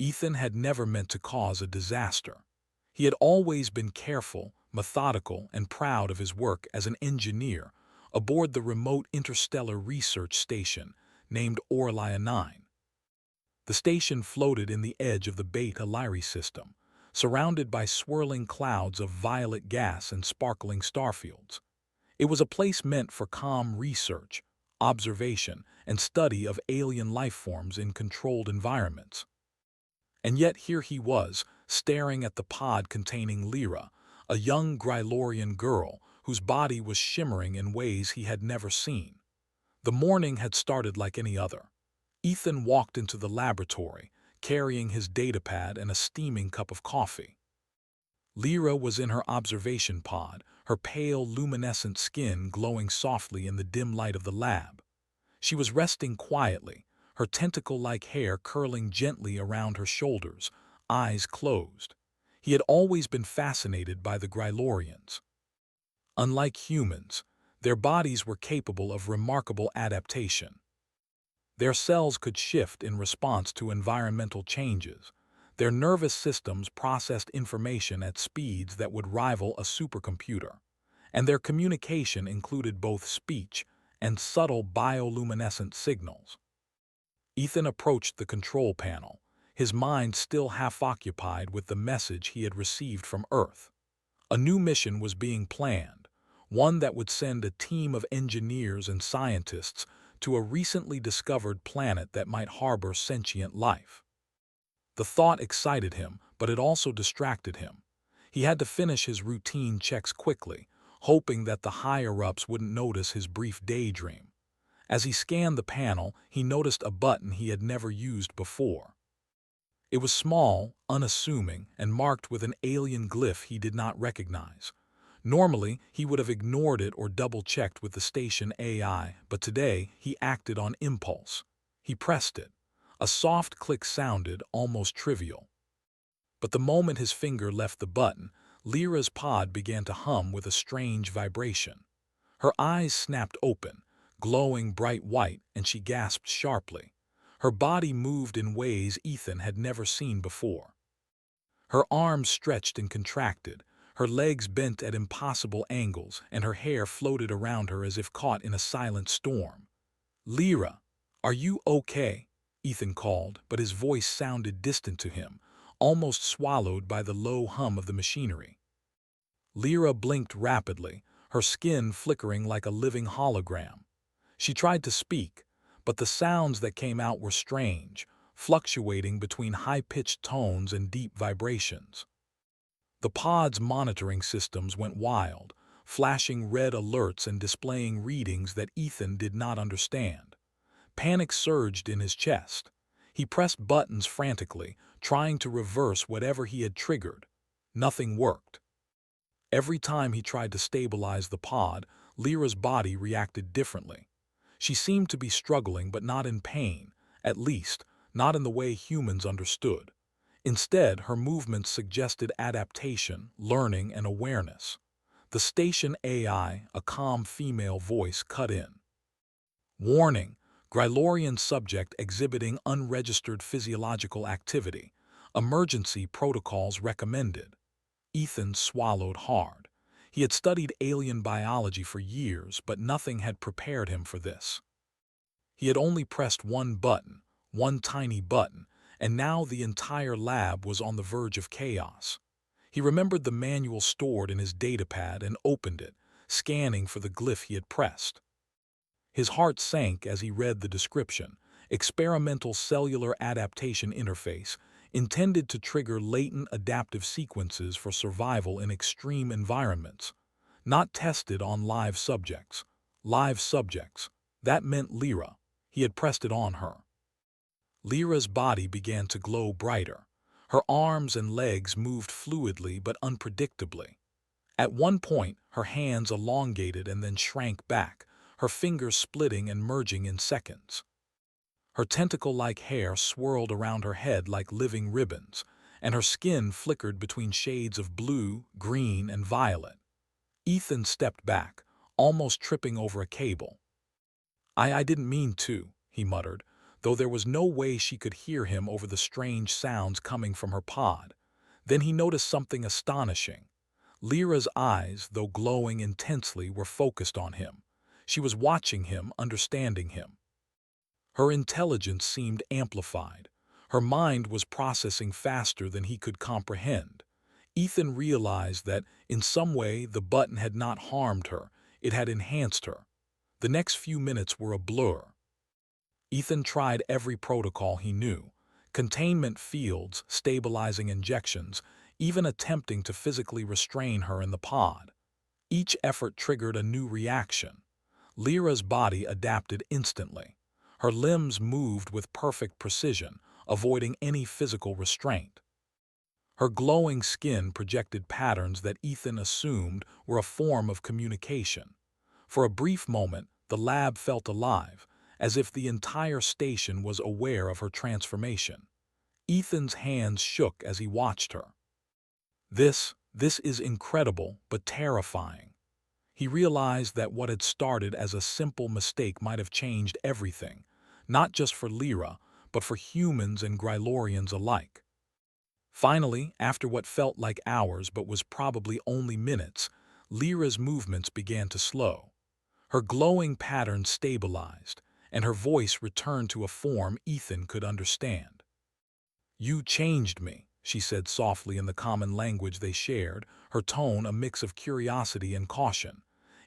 Ethan had never meant to cause a disaster. He had always been careful, methodical, and proud of his work as an engineer aboard the remote interstellar research station named Orlia 9. The station floated in the edge of the Beta Lyrae system, surrounded by swirling clouds of violet gas and sparkling starfields. It was a place meant for calm research, observation, and study of alien life forms in controlled environments. And yet here he was, staring at the pod containing Lyra, a young Grylorian girl whose body was shimmering in ways he had never seen. The morning had started like any other. Ethan walked into the laboratory, carrying his datapad and a steaming cup of coffee. Lyra was in her observation pod, her pale, luminescent skin glowing softly in the dim light of the lab. She was resting quietly, her tentacle-like hair curling gently around her shoulders, eyes closed. He had always been fascinated by the Grylorians. Unlike humans, their bodies were capable of remarkable adaptation. Their cells could shift in response to environmental changes. Their nervous systems processed information at speeds that would rival a supercomputer, and their communication included both speech and subtle bioluminescent signals. Ethan approached the control panel, his mind still half occupied with the message he had received from Earth. A new mission was being planned, one that would send a team of engineers and scientists to a recently discovered planet that might harbor sentient life. The thought excited him, but it also distracted him. He had to finish his routine checks quickly, hoping that the higher-ups wouldn't notice his brief daydream. As he scanned the panel, he noticed a button he had never used before. It was small, unassuming, and marked with an alien glyph he did not recognize. Normally, he would have ignored it or double-checked with the station AI, but today he acted on impulse. He pressed it. A soft click sounded, almost trivial. But the moment his finger left the button, Lyra's pod began to hum with a strange vibration. Her eyes snapped open, glowing bright white, and she gasped sharply. Her body moved in ways Ethan had never seen before. Her arms stretched and contracted, her legs bent at impossible angles, and her hair floated around her as if caught in a silent storm. "Lyra, are you okay?" Ethan called, but his voice sounded distant to him, almost swallowed by the low hum of the machinery. Lyra blinked rapidly, her skin flickering like a living hologram. She tried to speak, but the sounds that came out were strange, fluctuating between high-pitched tones and deep vibrations. The pod's monitoring systems went wild, flashing red alerts and displaying readings that Ethan did not understand. Panic surged in his chest. He pressed buttons frantically, trying to reverse whatever he had triggered. Nothing worked. Every time he tried to stabilize the pod, Lyra's body reacted differently. She seemed to be struggling but not in pain, at least, not in the way humans understood. Instead, her movements suggested adaptation, learning, and awareness. The station AI, a calm female voice, cut in. "Warning! Grylorian subject exhibiting unregistered physiological activity. Emergency protocols recommended." Ethan swallowed hard. He had studied alien biology for years, but nothing had prepared him for this. He had only pressed one button, one tiny button, and now the entire lab was on the verge of chaos. He remembered the manual stored in his datapad and opened it, scanning for the glyph he had pressed. His heart sank as he read the description: experimental cellular adaptation interface, intended to trigger latent adaptive sequences for survival in extreme environments. Not tested on live subjects. Live subjects. That meant Lyra. He had pressed it on her. Lyra's body began to glow brighter. Her arms and legs moved fluidly but unpredictably. At one point, her hands elongated and then shrank back, her fingers splitting and merging in seconds. Her tentacle-like hair swirled around her head like living ribbons, and her skin flickered between shades of blue, green, and violet. Ethan stepped back, almost tripping over a cable. I didn't mean to," he muttered. though there was no way she could hear him over the strange sounds coming from her pod. Then he noticed something astonishing. Lyra's eyes, though glowing intensely, were focused on him. She was watching him, understanding him. Her intelligence seemed amplified. Her mind was processing faster than he could comprehend. Ethan realized that, in some way, the button had not harmed her, it had enhanced her. The next few minutes were a blur. Ethan tried every protocol he knew: containment fields, stabilizing injections, even attempting to physically restrain her in the pod. Each effort triggered a new reaction. Lyra's body adapted instantly. Her limbs moved with perfect precision, avoiding any physical restraint. Her glowing skin projected patterns that Ethan assumed were a form of communication. For a brief moment, the lab felt alive, as if the entire station was aware of her transformation. Ethan's hands shook as he watched her. This is incredible, but terrifying. He realized that what had started as a simple mistake might have changed everything, not just for Lyra, but for humans and Grylorians alike. Finally, after what felt like hours but was probably only minutes, Lyra's movements began to slow. Her glowing pattern stabilized, and her voice returned to a form Ethan could understand. "You changed me," she said softly in the common language they shared, her tone a mix of curiosity and caution.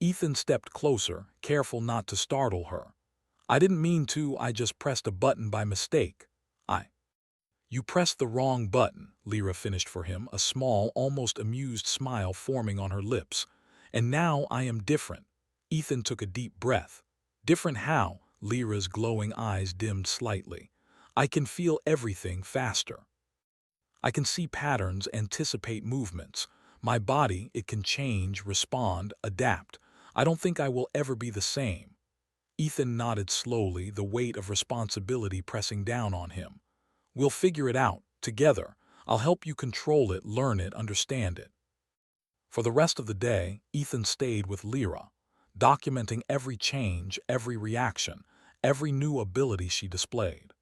Ethan stepped closer, careful not to startle her. "I didn't mean to, I just pressed a button by mistake. I..." "You pressed the wrong button," Lyra finished for him, a small, almost amused smile forming on her lips. "And now I am different." Ethan took a deep breath. "Different how?" Lyra's glowing eyes dimmed slightly. "I can feel everything faster. I can see patterns, anticipate movements. My body, it can change, respond, adapt. I don't think I will ever be the same." Ethan nodded slowly, the weight of responsibility pressing down on him. "We'll figure it out, together. I'll help you control it, learn it, understand it." For the rest of the day, Ethan stayed with Lyra, documenting every change, every reaction, every new ability she displayed.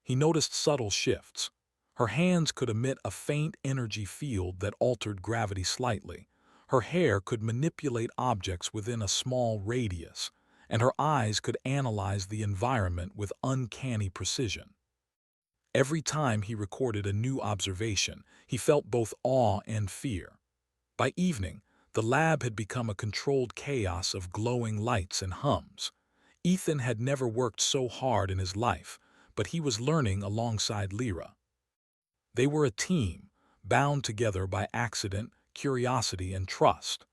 He noticed subtle shifts. Her hands could emit a faint energy field that altered gravity slightly. Her hair could manipulate objects within a small radius, and her eyes could analyze the environment with uncanny precision. Every time he recorded a new observation, he felt both awe and fear. By evening, the lab had become a controlled chaos of glowing lights and hums. Ethan had never worked so hard in his life, but he was learning alongside Lyra. They were a team, bound together by accident, curiosity, and trust.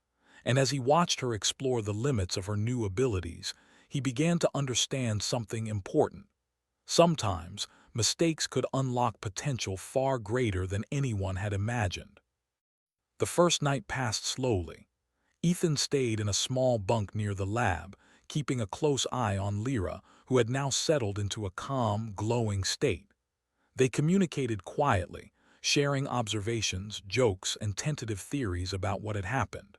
And as he watched her explore the limits of her new abilities, he began to understand something important. Sometimes, mistakes could unlock potential far greater than anyone had imagined. The first night passed slowly. Ethan stayed in a small bunk near the lab, keeping a close eye on Lyra, who had now settled into a calm, glowing state. They communicated quietly, sharing observations, jokes, and tentative theories about what had happened.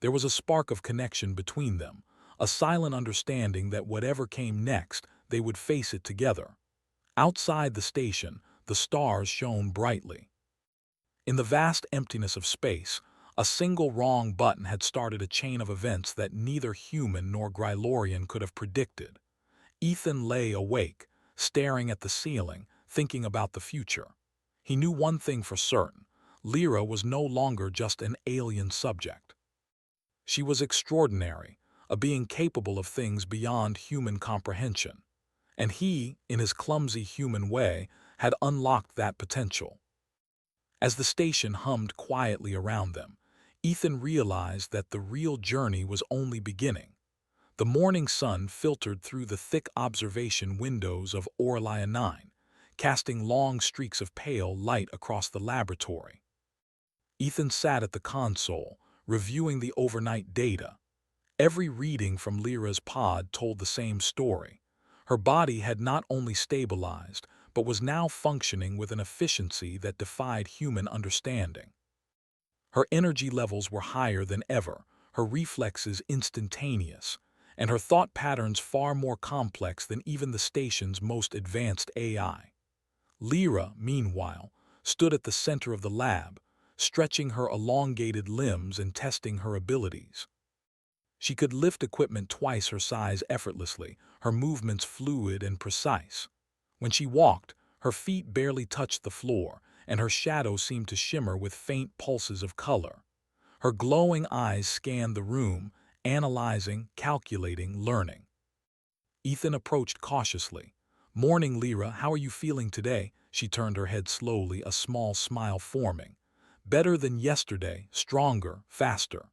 There was a spark of connection between them, a silent understanding that whatever came next, they would face it together. Outside the station, the stars shone brightly. In the vast emptiness of space, a single wrong button had started a chain of events that neither human nor Grylorian could have predicted. Ethan lay awake, staring at the ceiling, thinking about the future. He knew one thing for certain: Lyra was no longer just an alien subject. She was extraordinary, a being capable of things beyond human comprehension. And he, in his clumsy human way, had unlocked that potential. As the station hummed quietly around them, Ethan realized that the real journey was only beginning. The morning sun filtered through the thick observation windows of Orlia 9, casting long streaks of pale light across the laboratory. Ethan sat at the console, reviewing the overnight data. Every reading from Lyra's pod told the same story. Her body had not only stabilized, but was now functioning with an efficiency that defied human understanding. Her energy levels were higher than ever, her reflexes instantaneous, and her thought patterns far more complex than even the station's most advanced AI. Lyra, meanwhile, stood at the center of the lab, stretching her elongated limbs and testing her abilities. She could lift equipment twice her size effortlessly, her movements fluid and precise. When she walked, her feet barely touched the floor, and her shadow seemed to shimmer with faint pulses of color. Her glowing eyes scanned the room, analyzing, calculating, learning. Ethan approached cautiously. "Morning, Lyra, how are you feeling today?" She turned her head slowly, a small smile forming. "Better than yesterday, stronger, faster.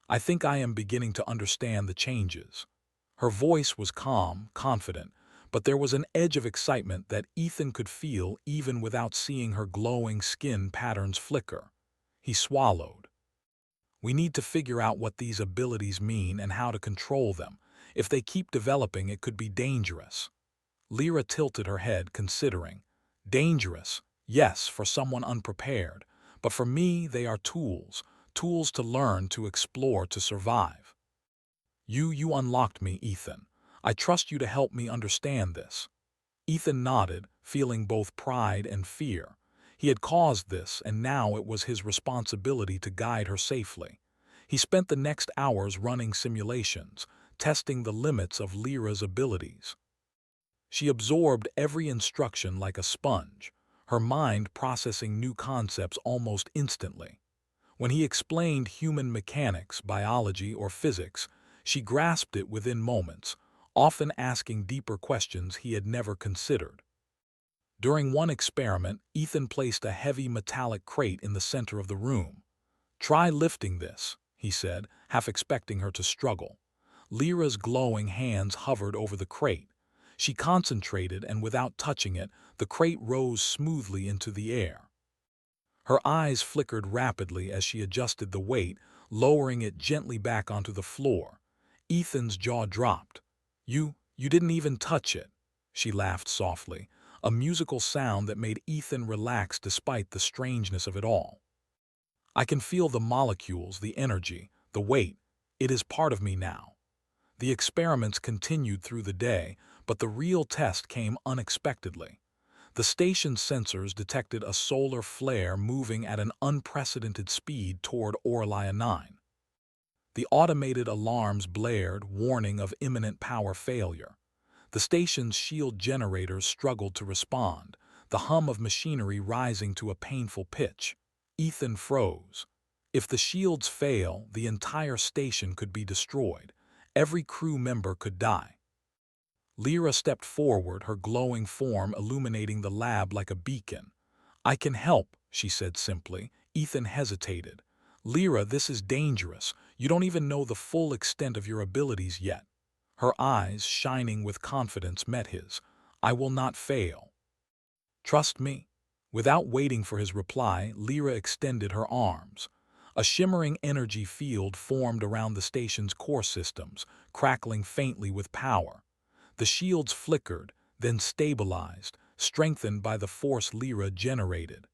I think I am beginning to understand the changes." Her voice was calm, confident, but there was an edge of excitement that Ethan could feel even without seeing her glowing skin patterns flicker. He swallowed. "We need to figure out what these abilities mean and how to control them. If they keep developing, it could be dangerous." Lyra tilted her head, considering. "Dangerous, yes, for someone unprepared, but for me they are tools, tools to learn, to explore, to survive." You unlocked me, Ethan. I trust you to help me understand this." Ethan nodded, feeling both pride and fear. He had caused this, and now it was his responsibility to guide her safely. He spent the next hours running simulations, testing the limits of Lyra's abilities. She absorbed every instruction like a sponge, her mind processing new concepts almost instantly. When he explained human mechanics, biology, or physics, she grasped it within moments, often asking deeper questions he had never considered. During one experiment, Ethan placed a heavy metallic crate in the center of the room. "Try lifting this," he said, half expecting her to struggle. Lyra's glowing hands hovered over the crate. She concentrated, and without touching it, the crate rose smoothly into the air. Her eyes flickered rapidly as she adjusted the weight, lowering it gently back onto the floor. Ethan's jaw dropped. You didn't even touch it." She laughed softly, a musical sound that made Ethan relax despite the strangeness of it all. "I can feel the molecules, the energy, the weight. It is part of me now." The experiments continued through the day, but the real test came unexpectedly. The station's sensors detected a solar flare moving at an unprecedented speed toward Orlaia 9. The automated alarms blared, warning of imminent power failure. The station's shield generators struggled to respond, the hum of machinery rising to a painful pitch. Ethan froze. If the shields fail, the entire station could be destroyed. Every crew member could die. Lyra stepped forward, her glowing form illuminating the lab like a beacon. "I can help," she said simply. Ethan hesitated. "Lyra, this is dangerous. You don't even know the full extent of your abilities yet." Her eyes, shining with confidence, met his. "I will not fail. Trust me." Without waiting for his reply, Lyra extended her arms. A shimmering energy field formed around the station's core systems, crackling faintly with power. The shields flickered, then stabilized, strengthened by the force Lyra generated.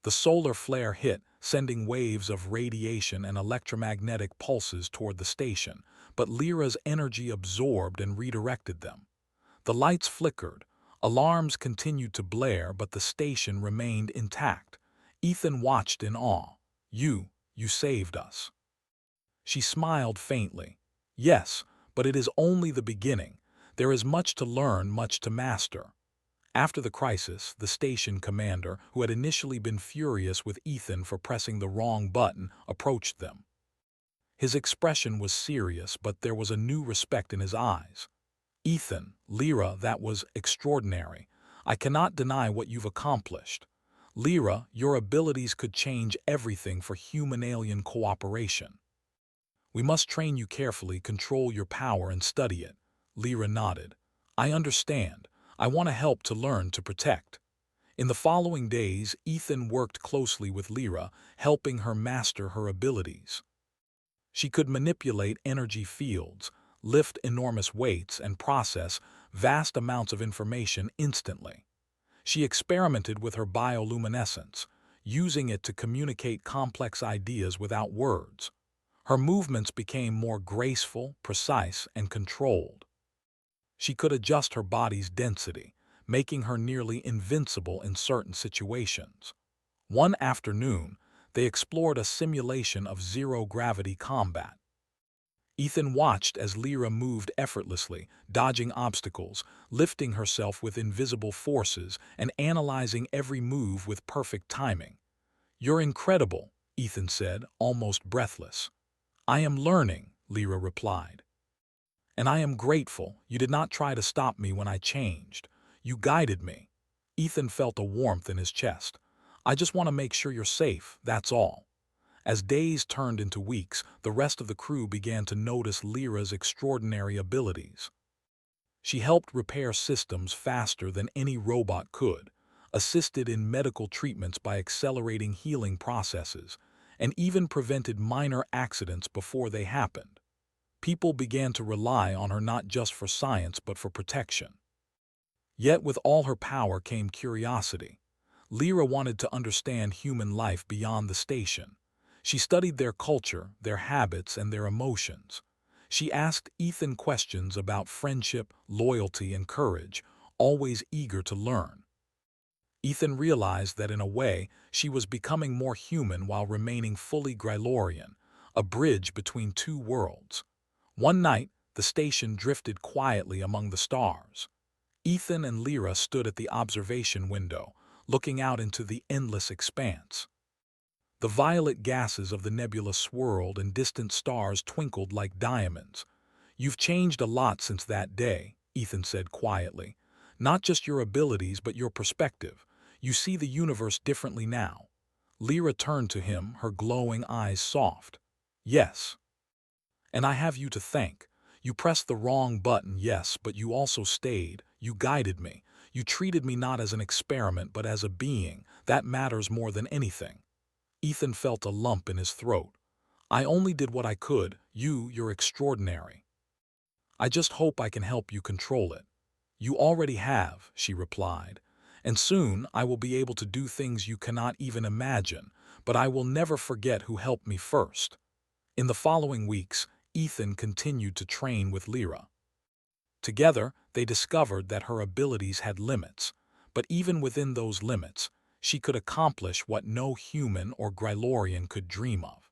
The solar flare hit, sending waves of radiation and electromagnetic pulses toward the station, but Lyra's energy absorbed and redirected them. The lights flickered, alarms continued to blare, but the station remained intact. Ethan watched in awe. You saved us." She smiled faintly. "Yes, but it is only the beginning. There is much to learn, much to master." After the crisis, the station commander, who had initially been furious with Ethan for pressing the wrong button, approached them. His expression was serious, but there was a new respect in his eyes. "Ethan, Lyra, that was extraordinary. I cannot deny what you've accomplished. Lyra, your abilities could change everything for human-alien cooperation. We must train you carefully, control your power, and study it." Lyra nodded. "I understand. I want to help, to learn, to protect." In the following days, Ethan worked closely with Lyra, helping her master her abilities. She could manipulate energy fields, lift enormous weights, and process vast amounts of information instantly. She experimented with her bioluminescence, using it to communicate complex ideas without words. Her movements became more graceful, precise, and controlled. She could adjust her body's density, making her nearly invincible in certain situations. One afternoon, they explored a simulation of zero-gravity combat. Ethan watched as Lyra moved effortlessly, dodging obstacles, lifting herself with invisible forces, and analyzing every move with perfect timing. "You're incredible," Ethan said, almost breathless. "I am learning," Lyra replied. "And I am grateful. You did not try to stop me when I changed. You guided me." Ethan felt a warmth in his chest. "I just want to make sure you're safe, that's all." As days turned into weeks, the rest of the crew began to notice Lyra's extraordinary abilities. She helped repair systems faster than any robot could, assisted in medical treatments by accelerating healing processes, and even prevented minor accidents before they happened. People began to rely on her not just for science but for protection. Yet with all her power came curiosity. Lyra wanted to understand human life beyond the station. She studied their culture, their habits, and their emotions. She asked Ethan questions about friendship, loyalty, and courage, always eager to learn. Ethan realized that in a way, she was becoming more human while remaining fully Grylorian, a bridge between two worlds. One night, the station drifted quietly among the stars. Ethan and Lyra stood at the observation window, looking out into the endless expanse. The violet gases of the nebula swirled and distant stars twinkled like diamonds. "You've changed a lot since that day," Ethan said quietly. "Not just your abilities, but your perspective. You see the universe differently now." Lyra turned to him, her glowing eyes soft. "Yes. And I have you to thank. You pressed the wrong button, yes, but you also stayed. You guided me. You treated me not as an experiment, but as a being. That matters more than anything." Ethan felt a lump in his throat. "I only did what I could. You're extraordinary. I just hope I can help you control it." "You already have," she replied. "And soon I will be able to do things you cannot even imagine, but I will never forget who helped me first." In the following weeks, Ethan continued to train with Lyra. Together, they discovered that her abilities had limits, but even within those limits, she could accomplish what no human or Grylorian could dream of.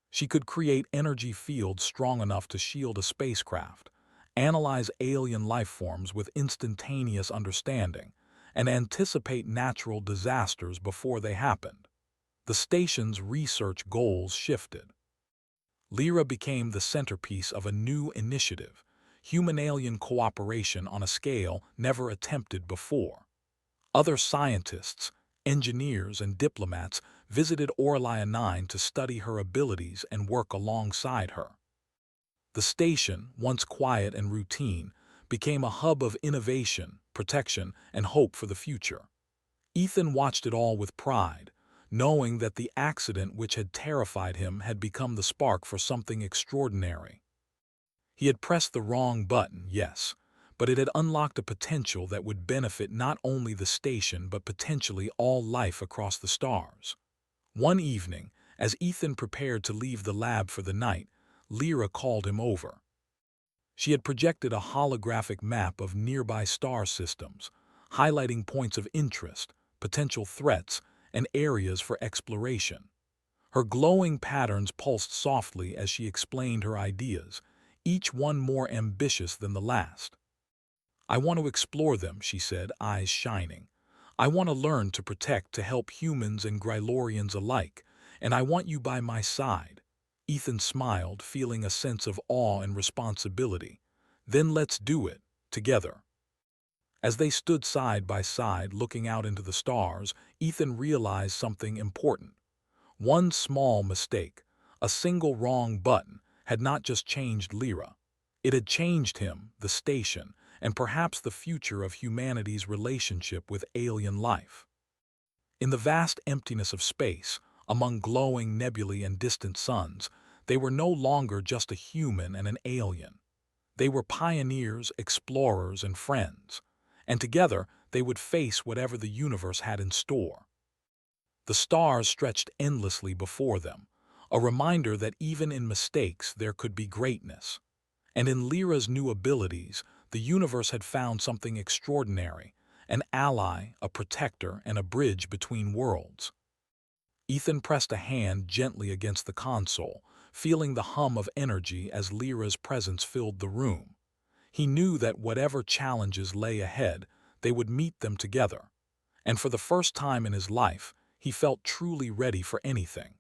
She could create energy fields strong enough to shield a spacecraft, analyze alien life forms with instantaneous understanding, and anticipate natural disasters before they happened. The station's research goals shifted. Lyra became the centerpiece of a new initiative, human-alien cooperation on a scale never attempted before. Other scientists, engineers, and diplomats visited Orlia 9 to study her abilities and work alongside her. The station, once quiet and routine, became a hub of innovation, protection, and hope for the future. Ethan watched it all with pride, knowing that the accident which had terrified him had become the spark for something extraordinary. He had pressed the wrong button, yes, but it had unlocked a potential that would benefit not only the station but potentially all life across the stars. One evening, as Ethan prepared to leave the lab for the night, Lyra called him over. She had projected a holographic map of nearby star systems, highlighting points of interest, potential threats, and areas for exploration. Her glowing patterns pulsed softly as she explained her ideas, each one more ambitious than the last. "I want to explore them," she said, eyes shining. "I want to learn to protect, to help humans and Grylorians alike, and I want you by my side." Ethan smiled, feeling a sense of awe and responsibility. "Then let's do it, together." As they stood side by side looking out into the stars, Ethan realized something important. One small mistake, a single wrong button, had not just changed Lyra. It had changed him, the station, and perhaps the future of humanity's relationship with alien life. In the vast emptiness of space, among glowing nebulae and distant suns, they were no longer just a human and an alien. They were pioneers, explorers, and friends, and together they would face whatever the universe had in store. The stars stretched endlessly before them, a reminder that even in mistakes there could be greatness. And in Lyra's new abilities, the universe had found something extraordinary, an ally, a protector, and a bridge between worlds. Ethan pressed a hand gently against the console, feeling the hum of energy as Lyra's presence filled the room. He knew that whatever challenges lay ahead, they would meet them together. And for the first time in his life, he felt truly ready for anything.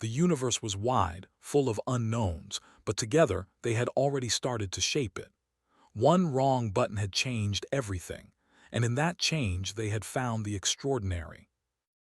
The universe was wide, full of unknowns, but together they had already started to shape it. One wrong button had changed everything, and in that change they had found the extraordinary.